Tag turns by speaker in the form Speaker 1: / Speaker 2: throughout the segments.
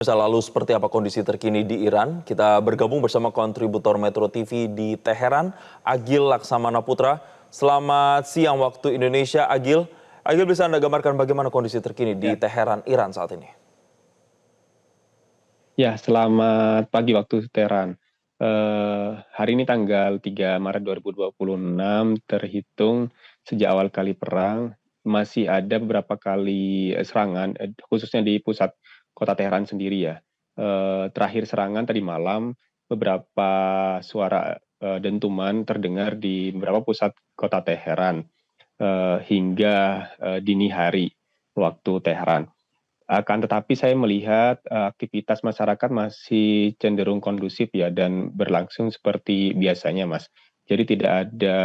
Speaker 1: Lalu seperti apa kondisi terkini di Iran? Kita bergabung bersama kontributor Metro TV di Teheran, Agil Laksamana Putra. Selamat siang waktu Indonesia, Agil. Agil, bisa Anda gambarkan bagaimana kondisi terkini di
Speaker 2: Ya,
Speaker 1: Teheran, Iran saat ini?
Speaker 2: selamat pagi waktu Teheran. Hari ini tanggal 3 Maret 2026 terhitung sejak awal kali perang, masih ada beberapa kali serangan, khususnya di pusat kota Teheran sendiri ya. Terakhir serangan tadi malam, beberapa suara dentuman terdengar di beberapa pusat kota Teheran hingga dini hari waktu Teheran. Akan tetapi saya melihat aktivitas masyarakat masih cenderung kondusif ya dan berlangsung seperti biasanya, Mas. Jadi tidak ada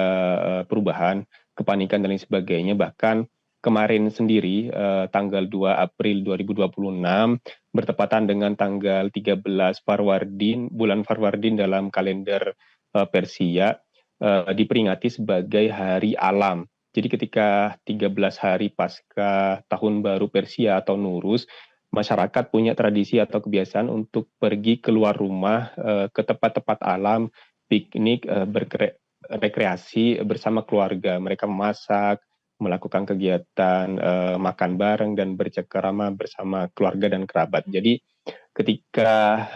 Speaker 2: perubahan, kepanikan dan lain sebagainya. Bahkan kemarin sendiri tanggal 2 April 2026 bertepatan dengan tanggal 13 Farwardin, bulan Farwardin dalam kalender Persia diperingati sebagai Hari Alam. Jadi ketika 13 hari pasca tahun baru Persia atau Nuruz, masyarakat punya tradisi atau kebiasaan untuk pergi keluar rumah ke tempat-tempat alam, piknik, berrekreasi bersama keluarga. Mereka memasak, melakukan kegiatan makan bareng dan bercengkerama bersama keluarga dan kerabat. Jadi ketika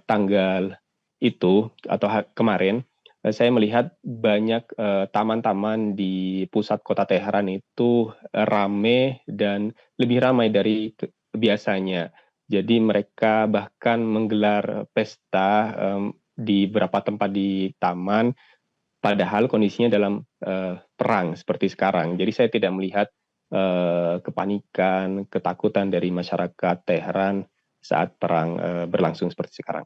Speaker 2: tanggal itu atau kemarin saya melihat banyak taman-taman di pusat kota Teheran itu rame dan lebih ramai dari biasanya. Jadi mereka bahkan menggelar pesta di beberapa tempat di taman, padahal kondisinya dalam perang seperti sekarang. Jadi saya tidak melihat kepanikan, ketakutan dari masyarakat Teheran saat perang berlangsung seperti sekarang.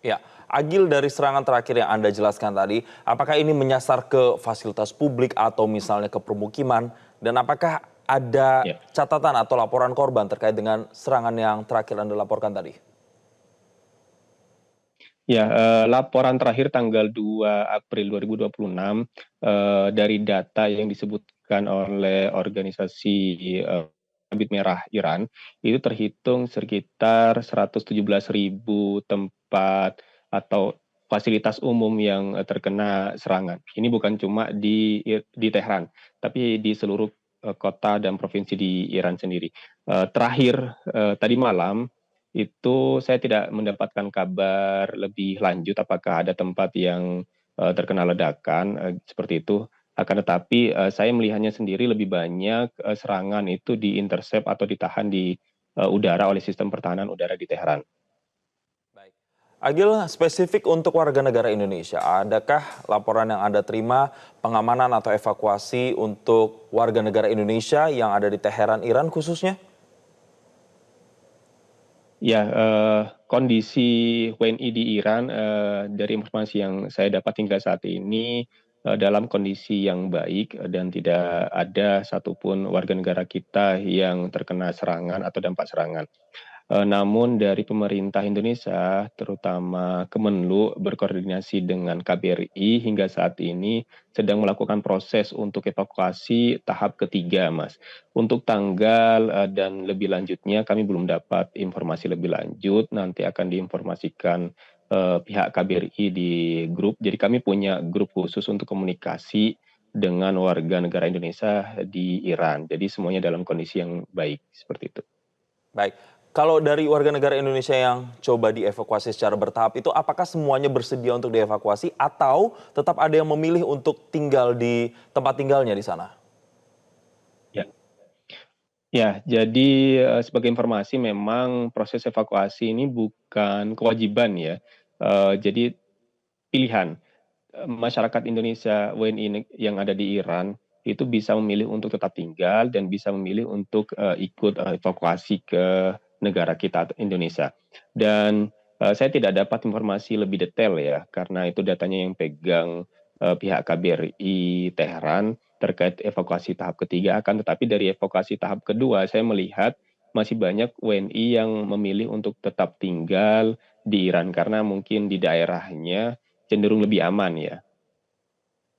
Speaker 1: Ya, Agil, dari serangan terakhir yang Anda jelaskan tadi, apakah ini menyasar ke fasilitas publik atau misalnya ke permukiman? Dan apakah ada
Speaker 2: Ya.
Speaker 1: catatan atau laporan korban terkait dengan serangan yang terakhir Anda laporkan tadi?
Speaker 2: Ya, laporan terakhir tanggal 2 April 2026 dari data yang disebutkan oleh organisasi Sabit Merah Iran, itu terhitung sekitar 117.000 tempat atau fasilitas umum yang terkena serangan. Ini bukan cuma di Tehran, tapi di seluruh kota dan provinsi di Iran sendiri. Terakhir tadi malam itu saya tidak mendapatkan kabar lebih lanjut apakah ada tempat yang terkena ledakan seperti itu. Akan tetapi saya melihatnya sendiri lebih banyak serangan itu diintercept atau ditahan di udara oleh sistem pertahanan udara di Teheran.
Speaker 1: Baik. Agil, spesifik untuk warga negara Indonesia, adakah laporan yang Anda terima pengamanan atau evakuasi untuk warga negara Indonesia yang ada di Teheran, Iran khususnya?
Speaker 2: Ya, kondisi WNI di Iran dari informasi yang saya dapat hingga saat ini dalam kondisi yang baik dan tidak ada satupun warga negara kita yang terkena serangan atau dampak serangan. Namun dari pemerintah Indonesia, terutama Kemenlu, berkoordinasi dengan KBRI hingga saat ini sedang melakukan proses untuk evakuasi tahap ketiga, Mas. Untuk tanggal dan lebih lanjutnya kami belum dapat informasi lebih lanjut, nanti akan diinformasikan pihak KBRI di grup. Jadi kami punya grup khusus untuk komunikasi dengan warga negara Indonesia di Iran. Jadi semuanya dalam kondisi yang baik, seperti itu.
Speaker 1: Baik, kalau dari warga negara Indonesia yang coba dievakuasi secara bertahap itu apakah semuanya bersedia untuk dievakuasi atau tetap ada yang memilih untuk tinggal di tempat tinggalnya di sana?
Speaker 2: Ya. Ya, jadi sebagai informasi memang proses evakuasi ini bukan kewajiban ya. Jadi pilihan. Masyarakat Indonesia WNI yang ada di Iran itu bisa memilih untuk tetap tinggal dan bisa memilih untuk ikut evakuasi ke negara kita Indonesia. Dan saya tidak dapat informasi lebih detail ya, karena itu datanya yang pegang pihak KBRI Teheran terkait evakuasi tahap ketiga. Akan tetapi dari evakuasi tahap kedua, saya melihat masih banyak WNI yang memilih untuk tetap tinggal di Iran karena mungkin di daerahnya cenderung lebih aman ya.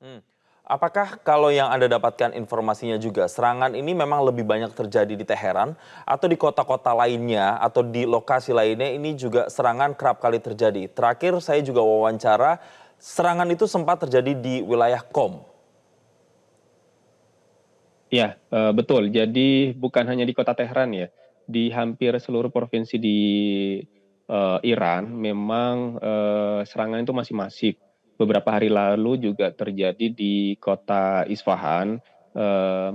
Speaker 1: Hmm. Apakah kalau yang Anda dapatkan informasinya juga, serangan ini memang lebih banyak terjadi di Teheran atau di kota-kota lainnya atau di lokasi lainnya ini juga serangan kerap kali terjadi? Terakhir saya juga wawancara, serangan itu sempat terjadi di wilayah Qom.
Speaker 2: Ya, betul. Jadi bukan hanya di kota Teheran ya, di hampir seluruh provinsi di Iran memang serangan itu masih masif. Beberapa hari lalu juga terjadi di kota Isfahan,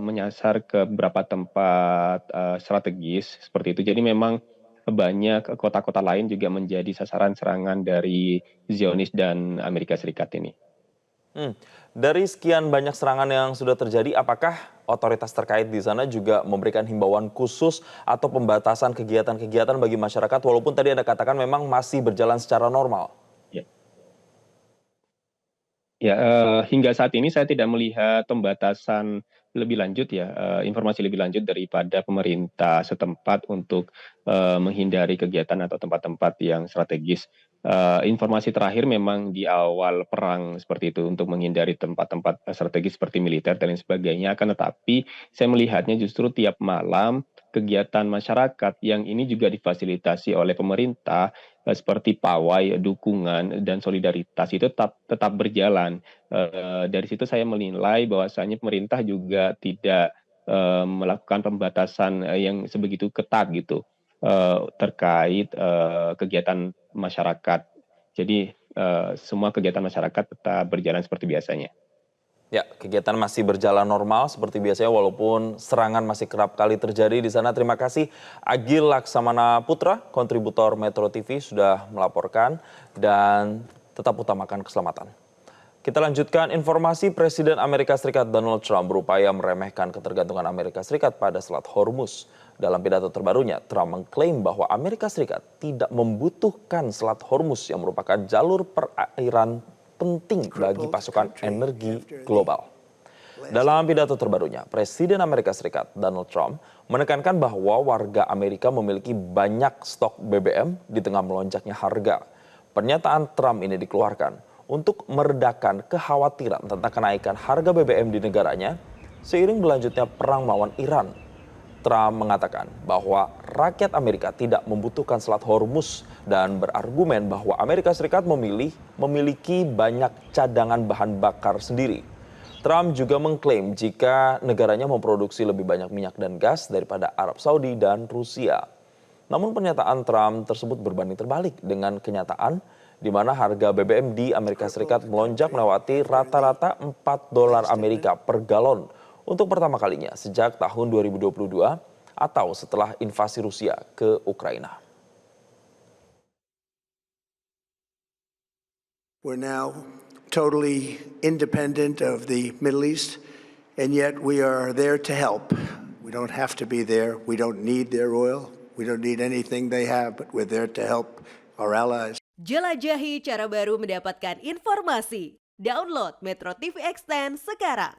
Speaker 2: menyasar ke beberapa tempat strategis seperti itu. Jadi memang banyak kota-kota lain juga menjadi sasaran serangan dari Zionis dan Amerika Serikat ini.
Speaker 1: Hmm. Dari sekian banyak serangan yang sudah terjadi, apakah otoritas terkait di sana juga memberikan himbauan khusus atau pembatasan kegiatan-kegiatan bagi masyarakat walaupun tadi Anda katakan memang masih berjalan secara normal?
Speaker 2: Ya. Ya, hingga saat ini saya tidak melihat pembatasan lebih lanjut ya, informasi lebih lanjut daripada pemerintah setempat untuk, menghindari kegiatan atau tempat-tempat yang strategis. Informasi terakhir memang di awal perang seperti itu untuk menghindari tempat-tempat, strategis seperti militer dan lain sebagainya. Akan tetapi saya melihatnya justru tiap malam kegiatan masyarakat yang ini juga difasilitasi oleh pemerintah, seperti pawai, dukungan, dan solidaritas itu tetap berjalan. Dari situ saya menilai bahwasanya pemerintah juga tidak melakukan pembatasan yang sebegitu ketat gitu terkait kegiatan masyarakat. Jadi semua kegiatan masyarakat tetap berjalan seperti biasanya.
Speaker 1: Ya, kegiatan masih berjalan normal seperti biasanya walaupun serangan masih kerap kali terjadi di sana. Terima kasih Agil Laksamana Putra, kontributor Metro TV sudah melaporkan dan tetap utamakan keselamatan. Kita lanjutkan informasi Presiden Amerika Serikat Donald Trump berupaya meremehkan ketergantungan Amerika Serikat pada Selat Hormuz. Dalam pidato terbarunya, Trump mengklaim bahwa Amerika Serikat tidak membutuhkan Selat Hormuz yang merupakan jalur perairan penting bagi pasukan energi global. Dalam pidato terbarunya, Presiden Amerika Serikat Donald Trump menekankan bahwa warga Amerika memiliki banyak stok BBM di tengah melonjaknya harga. Pernyataan Trump ini dikeluarkan untuk meredakan kekhawatiran tentang kenaikan harga BBM di negaranya seiring berlanjutnya perang melawan Iran. Trump mengatakan bahwa rakyat Amerika tidak membutuhkan Selat Hormuz dan berargumen bahwa Amerika Serikat memiliki banyak cadangan bahan bakar sendiri. Trump juga mengklaim jika negaranya memproduksi lebih banyak minyak dan gas daripada Arab Saudi dan Rusia. Namun pernyataan Trump tersebut berbanding terbalik dengan kenyataan di mana harga BBM di Amerika Serikat melonjak melewati rata-rata $4 Amerika per galon untuk pertama kalinya sejak tahun 2022 atau setelah invasi Rusia ke Ukraina.
Speaker 3: We're now totally independent of the Middle East, and yet we are there to help. We don't have to be there. We don't need their oil. We don't need anything they have, but we're there to help our allies.
Speaker 4: Jelajahi cara baru mendapatkan informasi. Download Metro TV Extend sekarang.